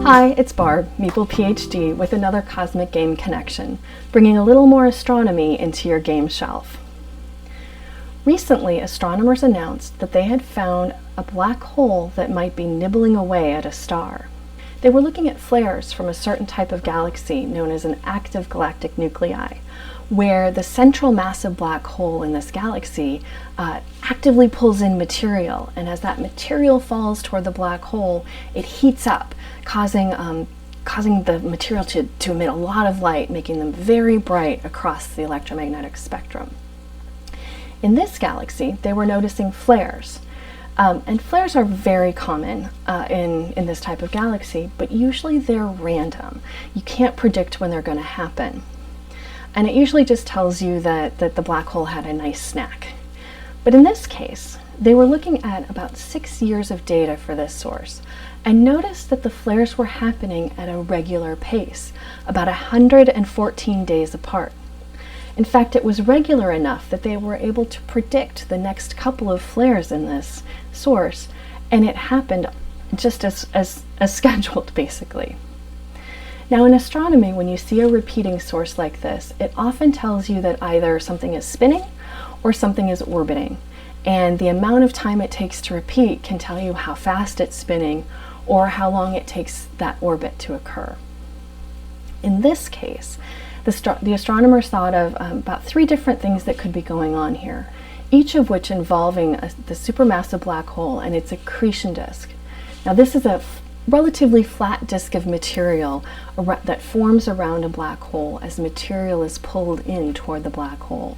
Hi, it's Barb, Meeple PhD, with another Cosmic Game Connection, bringing a little more astronomy into your game shelf. Recently, astronomers announced that they had found a black hole that might be nibbling away at a star. They were looking at flares from a certain type of galaxy known as an active galactic nuclei, where the central massive black hole in this galaxy actively pulls in material, and as that material falls toward the black hole, it heats up, causing the material to emit a lot of light, making them very bright across the electromagnetic spectrum. In this galaxy, they were noticing flares. And flares are very common in this type of galaxy, but usually they're random. You can't predict when they're going to happen. And it usually just tells you that the black hole had a nice snack. But in this case, they were looking at about 6 years of data for this source and noticed that the flares were happening at a regular pace, about 114 days apart. In fact, it was regular enough that they were able to predict the next couple of flares in this source, and it happened just as scheduled, basically. Now, in astronomy, when you see a repeating source like this, it often tells you that either something is spinning or something is orbiting, and the amount of time it takes to repeat can tell you how fast it's spinning or how long it takes that orbit to occur. In this case, the astronomers thought of about 3 different things that could be going on here, each of which involving the supermassive black hole and its accretion disk. Now, this is a relatively flat disk of material that forms around a black hole as material is pulled in toward the black hole.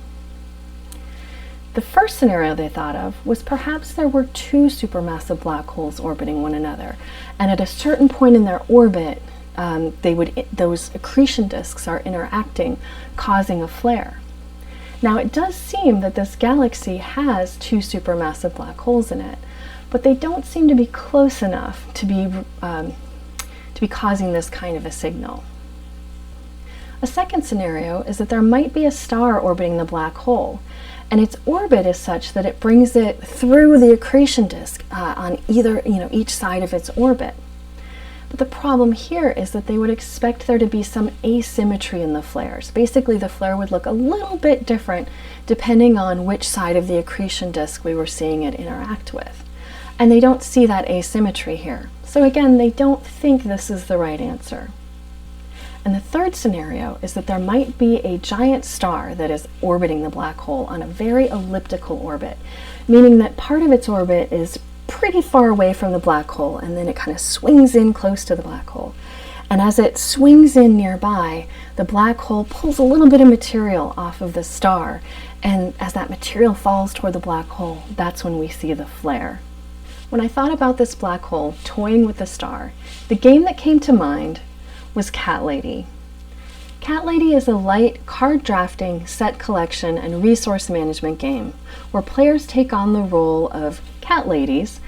The first scenario they thought of was perhaps there were 2 supermassive black holes orbiting one another, and at a certain point in their orbit, those accretion disks are interacting, causing a flare. Now, it does seem that this galaxy has 2 supermassive black holes in it, but they don't seem to be close enough to be causing this kind of a signal. A second scenario is that there might be a star orbiting the black hole, and its orbit is such that it brings it through the accretion disk on each side of its orbit. But the problem here is that they would expect there to be some asymmetry in the flares. Basically, the flare would look a little bit different depending on which side of the accretion disk we were seeing it interact with. And they don't see that asymmetry here. So again, they don't think this is the right answer. And the third scenario is that there might be a giant star that is orbiting the black hole on a very elliptical orbit, meaning that part of its orbit is pretty far away from the black hole, and then it kind of swings in close to the black hole. And as it swings in nearby, the black hole pulls a little bit of material off of the star, and as that material falls toward the black hole, that's when we see the flare. When I thought about this black hole toying with the star, the game that came to mind was Cat Lady. Cat Lady is a light card drafting, set collection, and resource management game where players take on the role of cat ladies,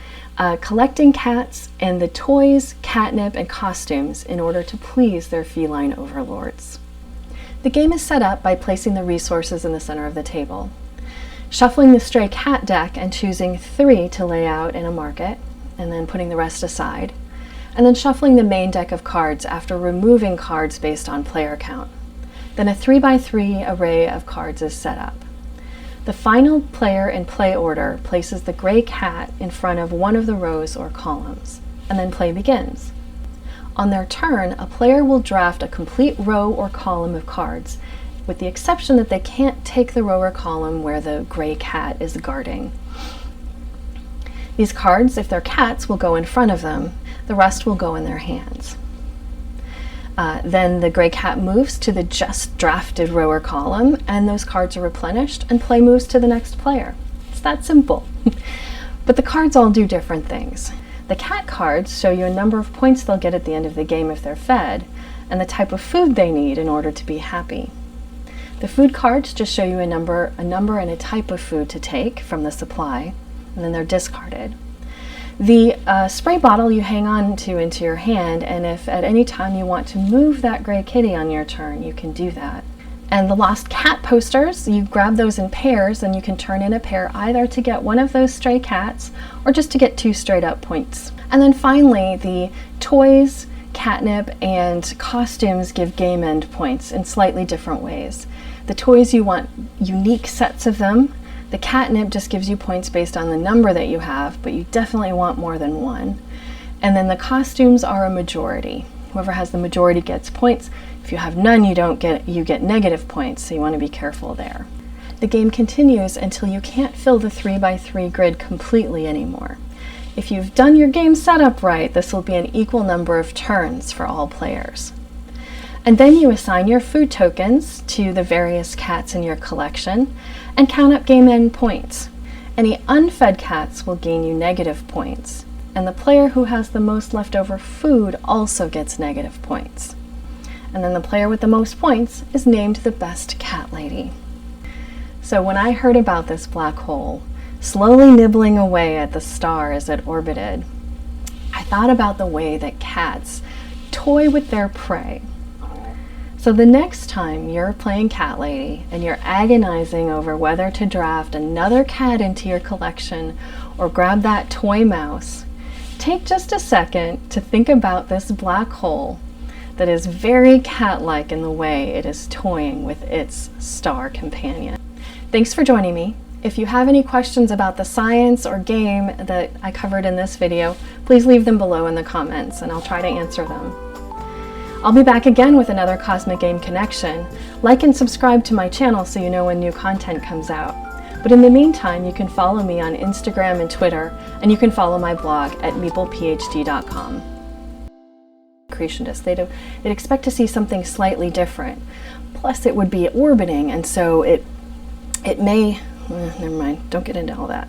collecting cats and the toys, catnip, and costumes in order to please their feline overlords. The game is set up by placing the resources in the center of the table, shuffling the stray cat deck and choosing 3 to lay out in a market, and then putting the rest aside, and then shuffling the main deck of cards after removing cards based on player count. Then a 3x3 array of cards is set up. The final player in play order places the gray cat in front of one of the rows or columns, and then play begins. On their turn, a player will draft a complete row or column of cards, with the exception that they can't take the row or column where the gray cat is guarding. These cards, if they're cats, will go in front of them. The rest will go in their hands. Then the gray cat moves to the just drafted row or column, and those cards are replenished, and play moves to the next player. It's that simple. But the cards all do different things. The cat cards show you a number of points they'll get at the end of the game if they're fed, and the type of food they need in order to be happy. The food cards just show you a number and a type of food to take from the supply, and then they're discarded. The spray bottle you hang on to into your hand, and if at any time you want to move that gray kitty on your turn, you can do that. And the lost cat posters, you grab those in pairs, and you can turn in a pair either to get one of those stray cats or just to get 2 straight up points. And then finally, the toys, catnip and costumes give game end points in slightly different ways. The toys, you want unique sets of them. The catnip just gives you points based on the number that you have, but you definitely want more than one. And then the costumes are a majority. Whoever has the majority gets points. If you have none, you get negative points, so you want to be careful there. The game continues until you can't fill the 3x3 grid completely anymore. If you've done your game setup right, this will be an equal number of turns for all players. And then you assign your food tokens to the various cats in your collection and count up game end points. Any unfed cats will gain you negative points, and the player who has the most leftover food also gets negative points. And then the player with the most points is named the best cat lady. So when I heard about this black hole, slowly nibbling away at the star as it orbited, I thought about the way that cats toy with their prey. So the next time you're playing Cat Lady and you're agonizing over whether to draft another cat into your collection or grab that toy mouse, take just a second to think about this black hole that is very cat-like in the way it is toying with its star companion. Thanks for joining me. If you have any questions about the science or game that I covered in this video, please leave them below in the comments and I'll try to answer them. I'll be back again with another Cosmic Game Connection. Like and subscribe to my channel so you know when new content comes out. But in the meantime, you can follow me on Instagram and Twitter, and you can follow my blog at meeplephd.com. Creationists, they'd expect to see something slightly different. Plus it would be orbiting, and so it may, never mind, don't get into all that.